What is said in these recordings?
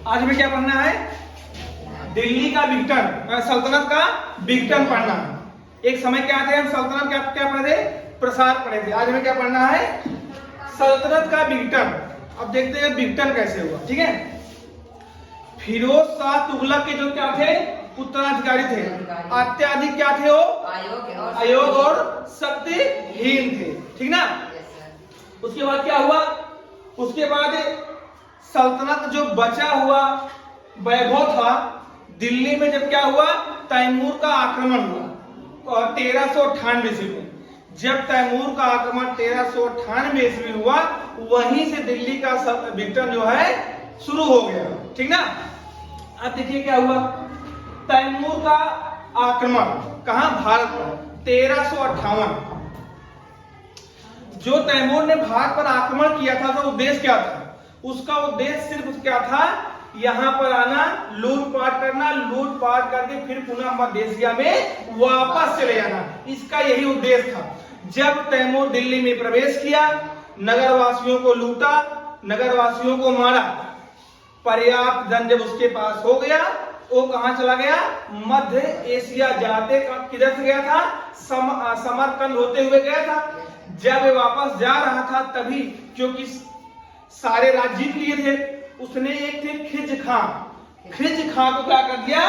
आज हमें क्या पढ़ना है? दिल्ली का विघटन, सल्तनत का विघटन पढ़ना है। एक समय क्या थे, हम सल्तनत क्या पढ़े थे? प्रसार पढ़े थे। आज हमें क्या पढ़ना है? सल्तनत का विघटन। अब देखते हैं विघटन कैसे हुआ। ठीक है, फिरोज शाह तुगलक के जो क्या थे? उत्तराधिकारी थे। अत्याधिक क्या थे वो? अयोग्य और शक्तिहीन थे। ठीक ना। उसके बाद क्या हुआ? उसके बाद सल्तनत जो बचा हुआ वैभव था दिल्ली में, जब क्या हुआ? तैमूर का आक्रमण हुआ 1398 ईस्वी में। जब तैमूर का आक्रमण 1398 ईस्वी हुआ, वहीं से दिल्ली का विघटन जो है शुरू हो गया। ठीक ना। अब देखिए क्या हुआ। तैमूर का आक्रमण कहां? भारत पर 1358। जो तैमूर ने भारत पर आक्रमण किया था तो उद्देश्य क्या था? उसका उद्देश्य सिर्फ क्या था? यहां पर आना, लूटपाट करना, लूटपाट करके फिर पुनः मध्य एशिया में वापस चले जाना। इसका यही उद्देश्य था। जब तैमूर दिल्ली में प्रवेश किया, नगरवासियों को लूटा, नगरवासियों को मारा, पर्याप्त धन जब उसके पास हो गया, वो कहां चला गया? मध्य एशिया जाते किधर से गया था? समरकंद होते हुए गया था। जब वे वापस जा रहा था तभी, क्योंकि सारे राज्य जीत लिए थे, उसने एक थे खिज खां को क्या कर दिया?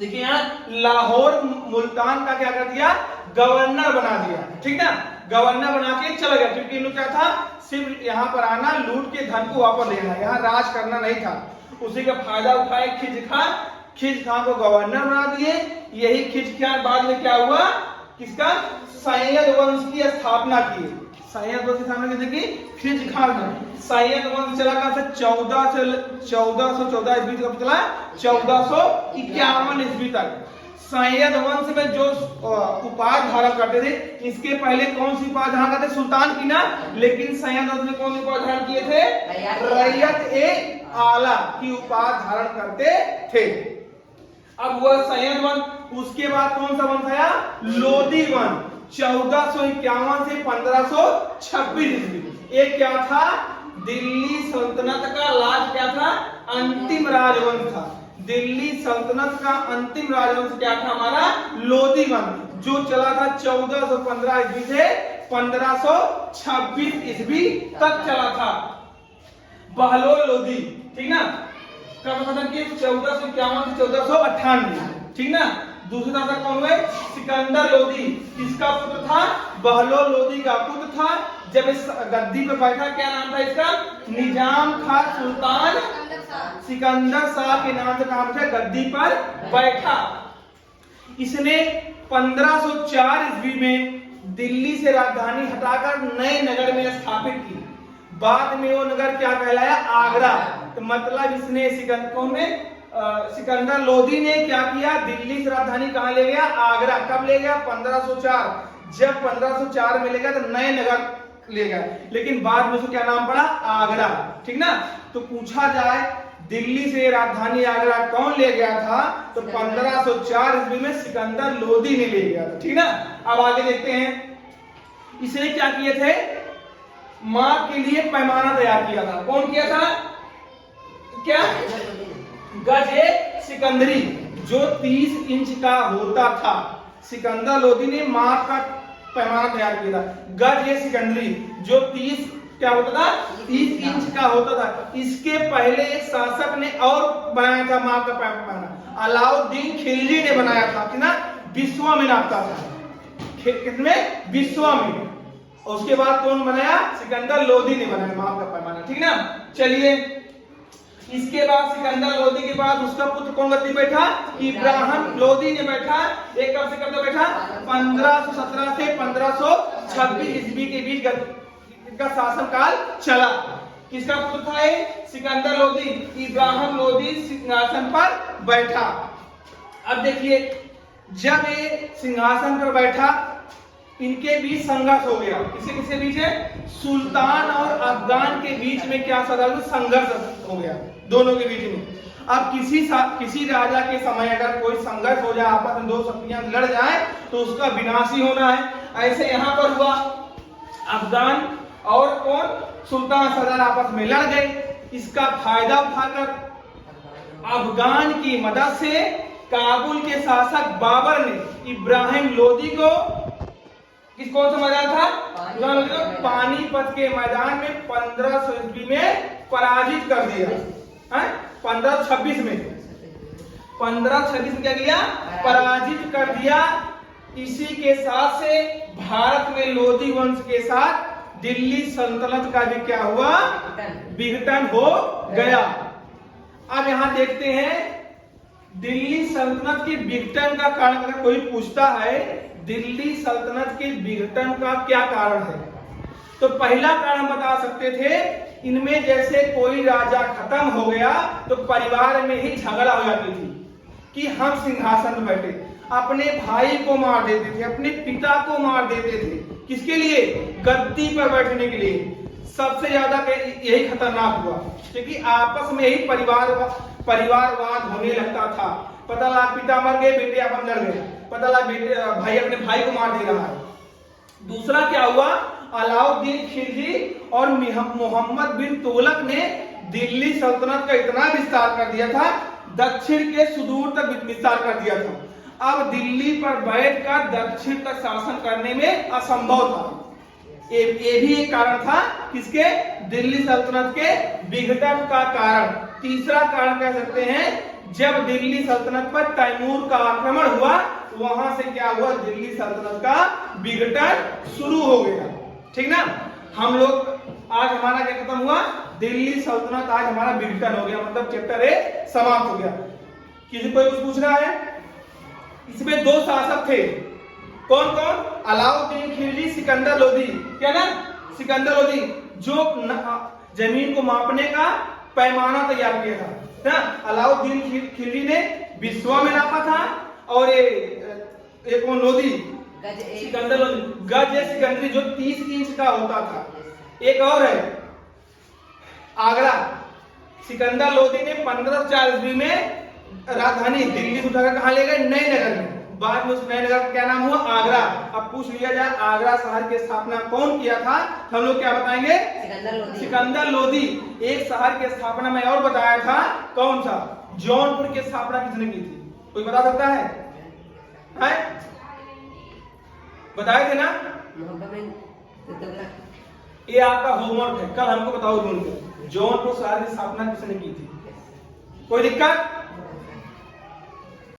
देखिए यहाँ लाहौर मुल्तान का क्या कर दिया? गवर्नर बना दिया। ठीक ना। गवर्नर बना के चला गया, क्योंकि इन्होंने क्या था? सिर्फ यहाँ पर आना, लूट के धन को वापस लेना, यहाँ राज करना नहीं था। उसी का फायदा उठाए खिज खां को गवर्नर बना दिए। यही खिज खां बाद में क्या हुआ? किसका? सैयद वंश की स्थापना की। सैयद वंश की स्थापना कैसे की? खिज खां ने। सैयद वंश चला कहां से? 1414 ईस्वी तक चला, 1451 ईस्वी तक। सैयद वंश में जो उपाधि धारण करते थे, इसके पहले कौन सी उपाधि धारण करते? सुल्तान की ना। लेकिन सैयद वंश में कौन सी उपाधि धारण किए थे? रैयत-ए-आला की उपाधि धारण करते थे। अब वह सैयद वंश, उसके बाद कौन सा वंश आया? लोधी वंश, 1451 से 1526 ईस्वी। एक क्या था? दिल्ली सल्तनत का लास्ट क्या था? अंतिम राजवंश था। दिल्ली सल्तनत का अंतिम राजवंश क्या था? हमारा लोधी वंश, जो चला था 1415 ईस्वी से 1526 ईस्वी तक चला था। बहलोल लोधी। ठीक ना। कब खत्म किए? 1451 से 1498। ठीक ना। दूसरा शासक कौन हुए? सिकंदर लोधी। किसका पुत्र था? बहलोल लोधी का पुत्र था। जब इस गद्दी पे बैठा, क्या नाम था इसका? निजाम था सुल्तान सिकंदर शाह के नाम से काम था, गद्दी पर बैठा। इसने 1504 ईस्वी में दिल्ली से राजधानी हटाकर नए नगर में स्थापित की। बाद में वो नगर क्या कहलाया? आगरा। तो मतलब इसने सिकंदर लोधी ने क्या किया? दिल्ली से राजधानी कहां ले गया? आगरा। कब ले गया? 1504। जब 1504 में ले गया तो नए नगर ले गया, लेकिन बाद में उसको क्या नाम पड़ा? आगरा। ठीक ना। तो पूछा जाए दिल्ली से राजधानी आगरा कौन ले गया था, तो 1504 ईस्वी में सिकंदर लोधी ने ले गया था। ठीक ना। अब आगे देखते हैं, इसने क्या किए थे? मां के लिए पैमाना तैयार किया था। कौन किया था? क्या? गज-ए-सिकंदरी, जो 30 इंच का होता था। सिकंदर लोधी ने मां का पैमाना तैयार किया था। गज-ए-सिकंदरी जो 30 क्या होता था? 30 इंच का होता था। इसके पहले एक शासक ने और बनाया था मां का पैमाना, अलाउद्दीन खिलजी ने बनाया था। कितना? बिस्वा में नापता था। कितने? बिस्वा में। और उसके बाद कौन बनाया? सिकंदर लोधी ने बनाया मां का पैमाना। ठीक ना। चलिए, इसके बाद सिकंदर लोधी के बाद उसका पुत्र कौन गद्दी बैठा? इब्राहिम लोधी ने बैठा। एक कब से कब तक बैठा? 1517 से 1526 ईस्वी के बीच इनका शासन काल चला। किसका पुत्र था ये? सिकंदर लोधी। इब्राहिम लोधी सिंहासन पर बैठा। अब देखिए, जब ये सिंहासन पर बैठा, इनके बीच संघर्ष हो गया। किसी किसके बीच है? सुल्तान और अफगान के बीच में क्या संघर्ष हो गया, दोनों के बीच में। अब किसी राजा के समय अगर कोई संघर्ष हो जाए, आपस में दो शक्तियां लड़ जाए, तो उसका विनाश ही होना है। ऐसे यहाँ पर हुआ। अफगान और कौन? सुल्तान सरदार आपस में लड़ गए। इसका फायदा उठाकर अफगान की मदद से काबुल के शासक बाबर ने इब्राहिम लोदी को कौन सा मैदान था? पानीपत के मैदान में 1500 ईस्वी में पराजित कर दिया। 1526 में 1526 में क्या किया? पराजित कर दिया। इसी के साथ से भारत में लोदी वंश के साथ दिल्ली सल्तनत का भी क्या हुआ? विघटन हो गया। अब यहां देखते हैं दिल्ली सल्तनत के विघटन का कारण। अगर कोई पूछता है दिल्ली सल्तनत के विघटन का क्या कारण है, तो पहला कारण हम बता सकते थे, इनमें जैसे कोई राजा खत्म हो गया तो परिवार में ही झगड़ा हो जाती थी कि हम सिंहासन पर बैठे, अपने भाई को मार देते थे, अपने पिता को मार देते थे। किसके लिए? गद्दी पर बैठने के लिए। सबसे ज्यादा यही खतरनाक हुआ क्योंकि आपस में ही परिवारवाद होने लगता था। पता लगा पिता मर गए, बेटे अपन लड़ गए, पता लगा बेटे भाई अपने भाई को मार दे रहा है। दूसरा क्या हुआ? अलाउद्दीन खिलजी और मोहम्मद बिन तुगलक ने दिल्ली सल्तनत का इतना विस्तार कर दिया था, दक्षिण के सुदूर तक विस्तार कर दिया था। अब दिल्ली पर बैठकर दक्षिण तक शासन करने में असंभव था। ये भी एक कारण था किसके? दिल्ली सल्तनत के विघटन का कारण। तीसरा कारण कह सकते हैं, जब दिल्ली सल्तनत पर तैमूर का आक्रमण हुआ, वहां से क्या हुआ? दिल्ली सल्तनत का विघटन शुरू हो गया। ठीक ना? हम लोग आज हमारा क्या खत्म हुआ? दिल्ली सल्तनत आज हमारा विघटन हो गया, मतलब चैप्टर ए समाप्त हो गया। किसी को कुछ पूछना है? इसमें दो शासक थे, कौन कौन? अलाउद्दीन खिलजी, सिकंदर लोदी। क्या ना? सिकंदर लोदी, जो जमीन को मापने का पैमाना तैयार किया था। अलाउद्दीन खिलजी ने विश्व में नापा था, और ये कौन? लोदी, सिकंदर लोदी। गज या सिकंदरी जो 30 इंच का होता था। एक और है आगरा। सिकंदर लोदी ने 1504 ईस्वी में राजधानी दिल्ली उठाकर कहां ले गए? नए नगर में। बाद में उस नए नगर का क्या नाम हुआ? आगरा। अब पूछ लिया जाए आगरा शहर की स्थापना कौन किया था, हम लोग क्या बताएंगे? सिकंदर लोदी। एक शहर की स्थापना में और बताया था, कौन सा? जौनपुर की स्थापना किसने की थी? कोई बता सकता है? बताए थे ना? ये आपका होमवर्क है, कल हमको बताओ। जौनपुर शहर की स्थापना किसने की थी? कोई दिक्कत?